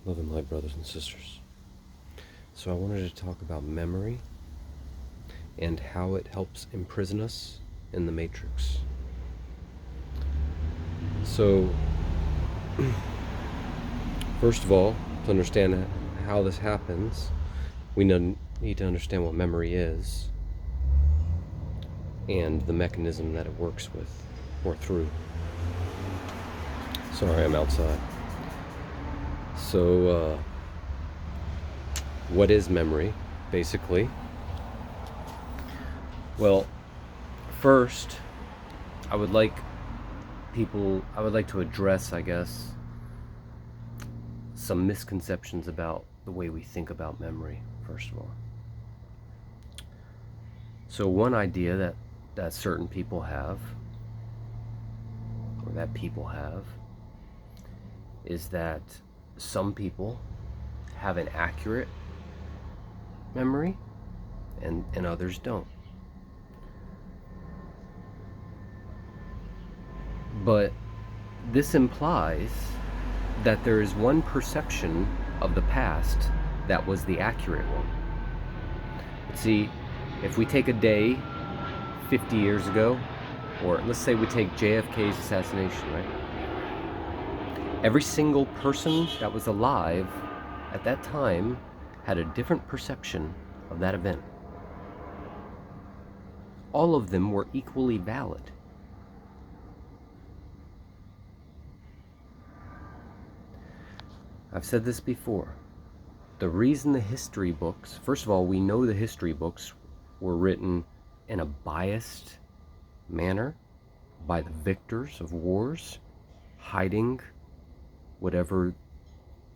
Love and light, brothers and sisters. So I wanted to talk about memory and how it helps imprison us in the matrix. So, first of all, to understand how this happens, we need to understand what memory is and the mechanism that it works with or through. Sorry, I'm outside. So, what is memory, basically? Well, first, I would like to address, I guess, some misconceptions about the way we think about memory, first of all. So one idea that certain people have, or that people have, is that some people have an accurate memory and others don't. But this implies that there is one perception of the past that was the accurate one. See, if we take a day 50 years ago, or let's say we take JFK's assassination, right? Every single person that was alive at that time had a different perception of that event. All of them were equally valid. I've said this before. The reason the history books, first of all, we know the history books were written in a biased manner by the victors of wars, hiding whatever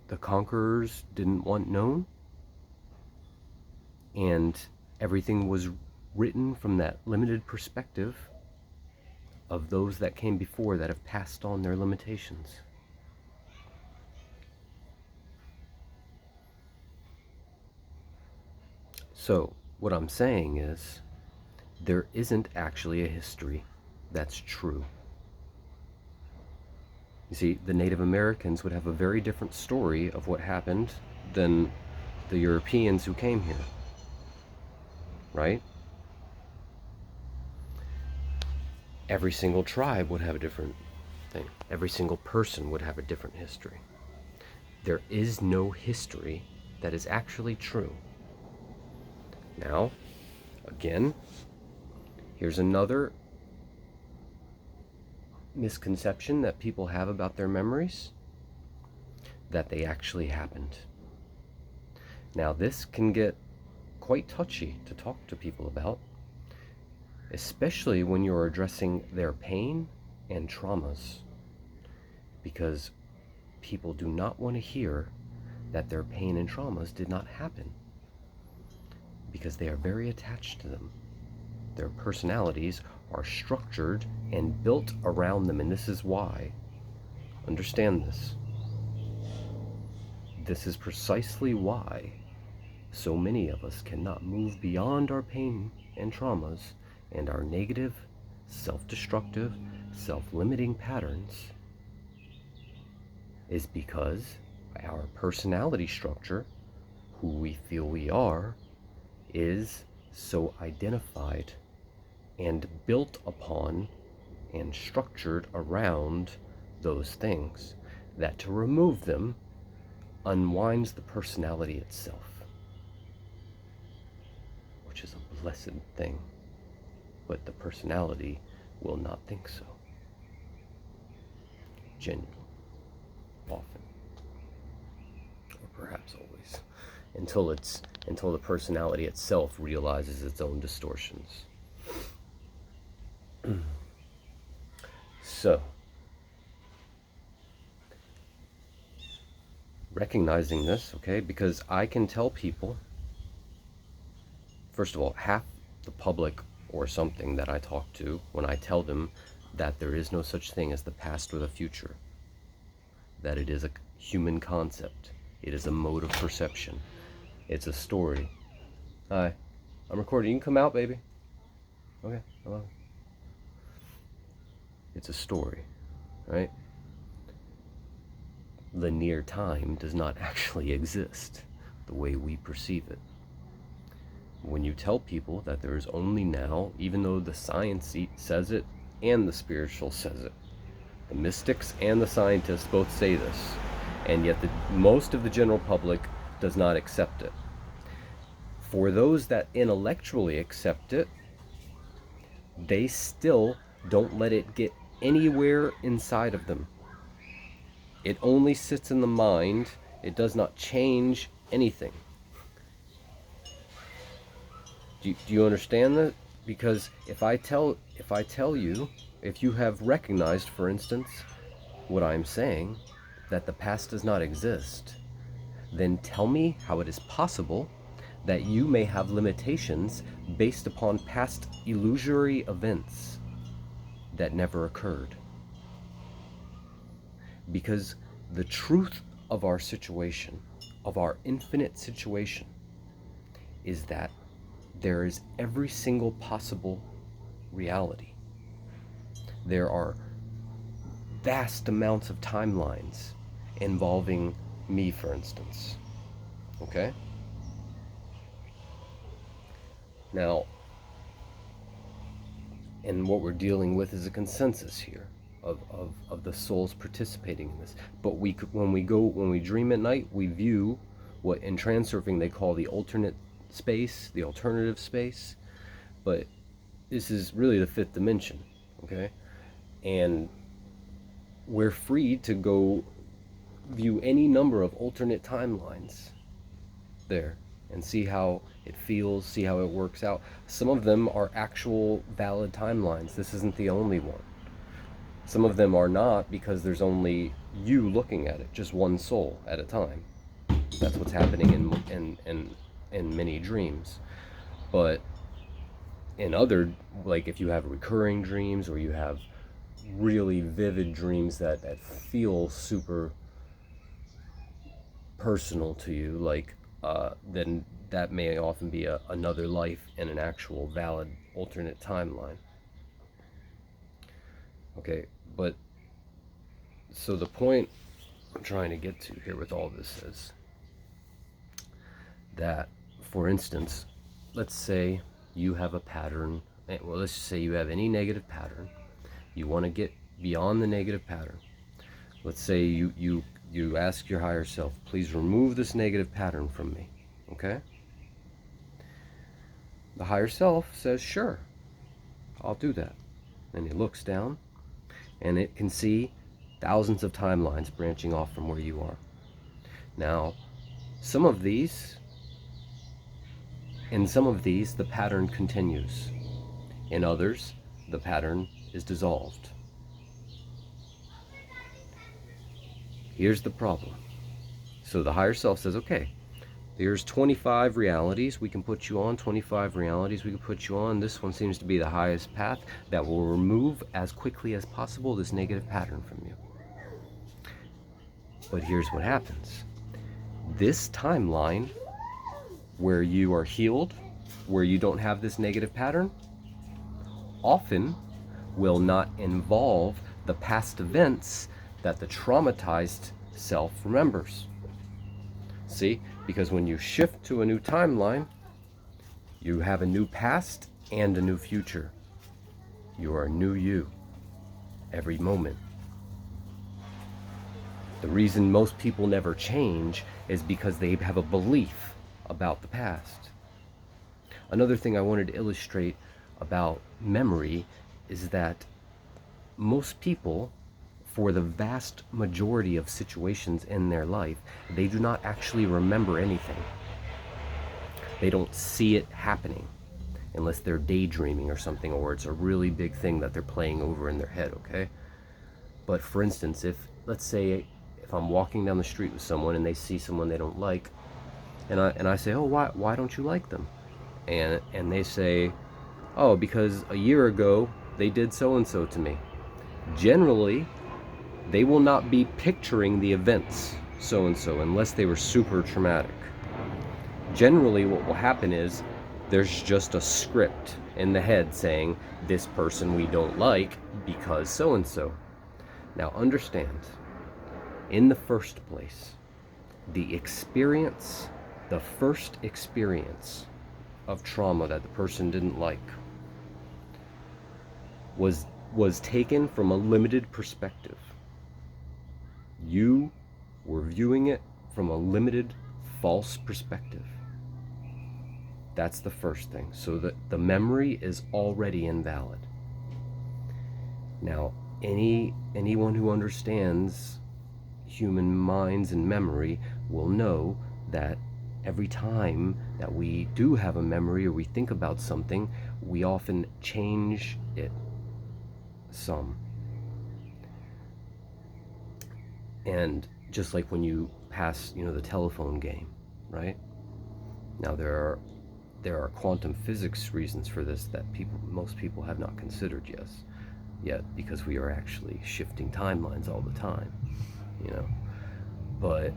the conquerors didn't want known. And everything was written from that limited perspective of those that came before that have passed on their limitations. So, what I'm saying is, there isn't actually a history that's true. You see, the Native Americans would have a very different story of what happened than the Europeans who came here, right? Every single tribe would have a different thing. Every single person would have a different history. There is no history that is actually true. Now, again, here's another misconception that people have about their memories, that they actually happened. Now, this can get quite touchy to talk to people about, especially when you're addressing their pain and traumas, because people do not want to hear that their pain and traumas did not happen, because they are very attached to them. Their personalities are structured and built around them, and this is why. Understand this. This is precisely why so many of us cannot move beyond our pain and traumas and our negative, self-destructive, self-limiting patterns, is because our personality structure, who we feel we are, is so identified and built upon and structured around those things that to remove them unwinds the personality itself, which is a blessed thing, but the personality will not think so. Genuinely. Often. Or perhaps always. Until the personality itself realizes its own distortions. So, recognizing this, okay, because I can tell people, first of all, half the public or something that I talk to, when I tell them that there is no such thing as the past or the future, that it is a human concept, it is a mode of perception, it's a story. Hi, I'm recording. You can come out, baby. Okay, hello. It's a story, right? linear time does not actually exist the way we perceive it. When you tell people that there is only now, even though the science says it and the spiritual says it, the mystics and the scientists both say this, and yet most of the general public does not accept it. For those that intellectually accept it, they still don't let it get anywhere inside of them. It only sits in the mind. It does not change anything. Do you understand that? Because if I tell you, if you have recognized, for instance, what I'm saying, that the past does not exist, then tell me how it is possible that you may have limitations based upon past illusory events that never occurred. Because the truth of our situation, of our infinite situation, is that there is every single possible reality. There are vast amounts of timelines involving me, for instance. Okay? Now, and what we're dealing with is a consensus here of the souls participating in this. But when we dream at night, we view what in transurfing they call the alternate space, the alternative space. But this is really the fifth dimension, okay? And we're free to go view any number of alternate timelines there and see how it feels, see how it works out. Some of them are actual valid timelines. This isn't the only one. Some of them are not, because there's only you looking at it, just one soul at a time. That's what's happening in many dreams. But in other, like if you have recurring dreams, or you have really vivid dreams that feel super personal to you, like then that may often be another life in an actual valid alternate timeline. Okay, but so the point I'm trying to get to here with all this is that, for instance, let's say you have a pattern, well, let's just say you have any negative pattern. You want to get beyond the negative pattern. Let's say you ask your higher self, please remove this negative pattern from me, okay? The higher self says, sure, I'll do that. And it looks down, and it can see thousands of timelines branching off from where you are. Now, some of these, the pattern continues. In others, the pattern is dissolved. Here's the problem. So the higher self says, okay, there's 25 realities we can put you on, 25 realities we can put you on. This one seems to be the highest path that will remove as quickly as possible this negative pattern from you. But here's what happens. This timeline where you are healed, where you don't have this negative pattern, often will not involve the past events that the traumatized self remembers. See? Because when you shift to a new timeline, you have a new past and a new future. You are a new you every moment. The reason most people never change is because they have a belief about the past. Another thing I wanted to illustrate about memory is that most people, for the vast majority of situations in their life, they do not actually remember anything. They don't see it happening unless they're daydreaming or something, or it's a really big thing that they're playing over in their head, okay? But for instance, let's say if I'm walking down the street with someone and they see someone they don't like, and I say, oh, why don't you like them? And they say, oh, because a year ago they did so and so to me. Generally, they will not be picturing the events so and so unless they were super traumatic. Generally, what will happen is there's just a script in the head saying, this person we don't like because so and so. Now understand, In the first place, the experience, the first experience of trauma that the person didn't like was taken from a limited perspective. You were viewing it from a limited, false perspective. That's the first thing. So that the memory is already invalid. Now, anyone who understands human minds and memory will know that every time that we do have a memory or we think about something, we often change it some. And just like when you pass, the telephone game, right? Now there are quantum physics reasons for this that most people have not considered yet, because we are actually shifting timelines all the time, But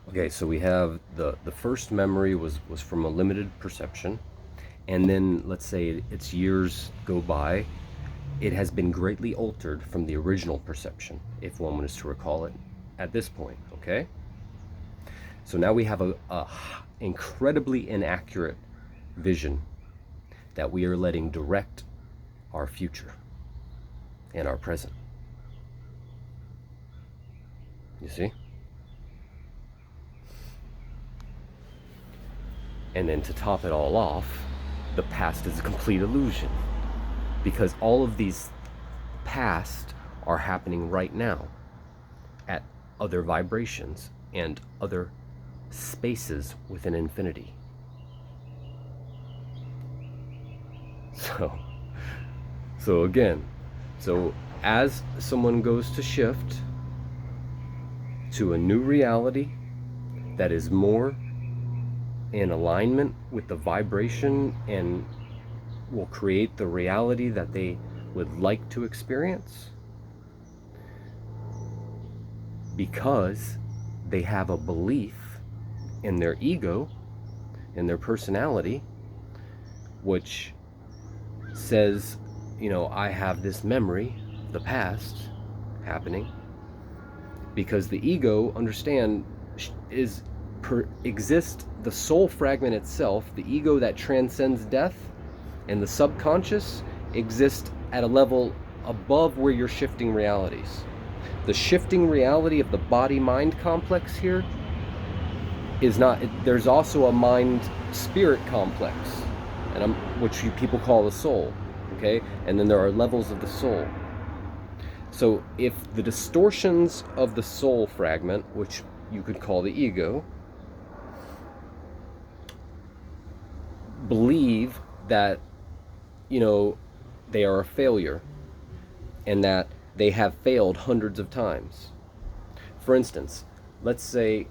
okay, so we have the first memory was from a limited perception, and then let's say its years go by, it has been greatly altered from the original perception, if one was to recall it at this point. Okay, so now we have a incredibly inaccurate vision that we are letting direct our future and our present. You see? And then to top it all off, the past is a complete illusion, because all of these past are happening right now at other vibrations and other spaces within infinity. So again, as someone goes to shift to a new reality that is more in alignment with the vibration and will create the reality that they would like to experience, because they have a belief in their ego, in their personality, which says, I have this memory of the past happening, because the ego, understand, exists, the soul fragment itself, the ego that transcends death, and the subconscious exists at a level above where you're shifting realities. The shifting reality of the body-mind complex here is not, there's also a mind-spirit complex, and which people call the soul, okay? And then there are levels of the soul. So if the distortions of the soul fragment, which you could call the ego, believe that, they are a failure and that they have failed hundreds of times. For instance, let's say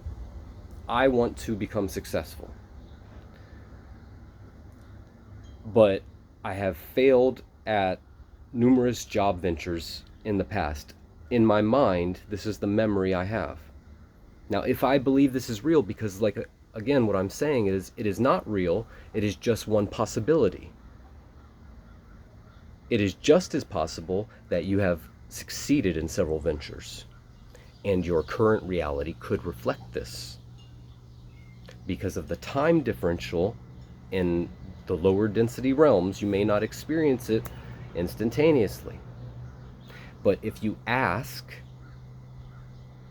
I want to become successful, but I have failed at numerous job ventures in the past. In my mind, this is the memory I have. Now, if I believe this is real, because again, what I'm saying is, it is not real, it is just one possibility. It is just as possible that you have succeeded in several ventures, and your current reality could reflect this. Because of the time differential in the lower density realms, you may not experience it instantaneously. But if you ask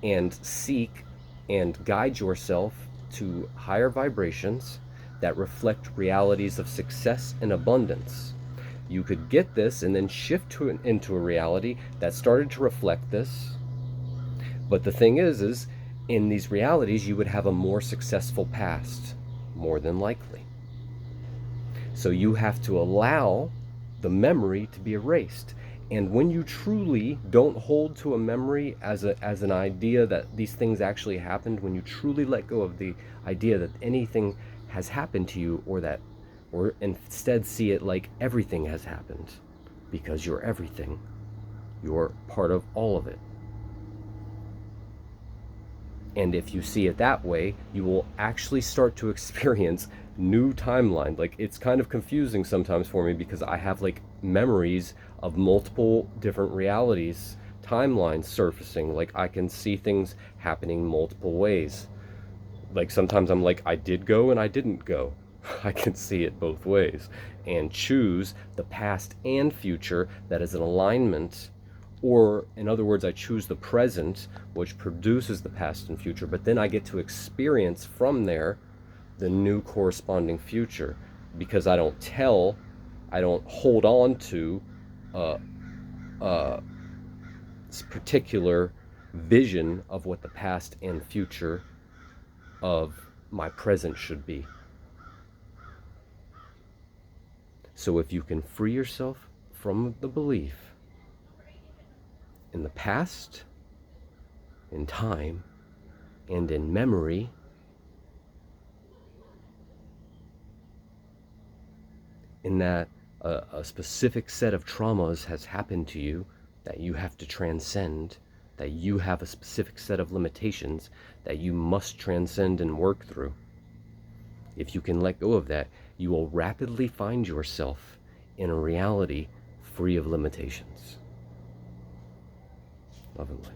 and seek and guide yourself to higher vibrations that reflect realities of success and abundance, you could get this and then shift into a reality that started to reflect this. But the thing is in these realities, you would have a more successful past, more than likely. So you have to allow the memory to be erased. And when you truly don't hold to a memory as an idea that these things actually happened, when you truly let go of the idea that anything has happened to you, or instead see it like everything has happened, because you're everything, you're part of all of it. And if you see it that way, you will actually start to experience new timeline. It's kind of confusing sometimes for me, because I have memories of multiple different realities, timelines surfacing. Like I can see things happening multiple ways. Like sometimes I'm like, I did go and I didn't go. I can see it both ways and choose the past and future that is in alignment. Or, in other words, I choose the present, which produces the past and future, but then I get to experience from there the new corresponding future, because I don't hold on to a particular vision of what the past and future of my present should be. So if you can free yourself from the belief in the past, in time, and in memory, in that a specific set of traumas has happened to you that you have to transcend, that you have a specific set of limitations that you must transcend and work through. If you can let go of that, you will rapidly find yourself in a reality free of limitations. Love and light.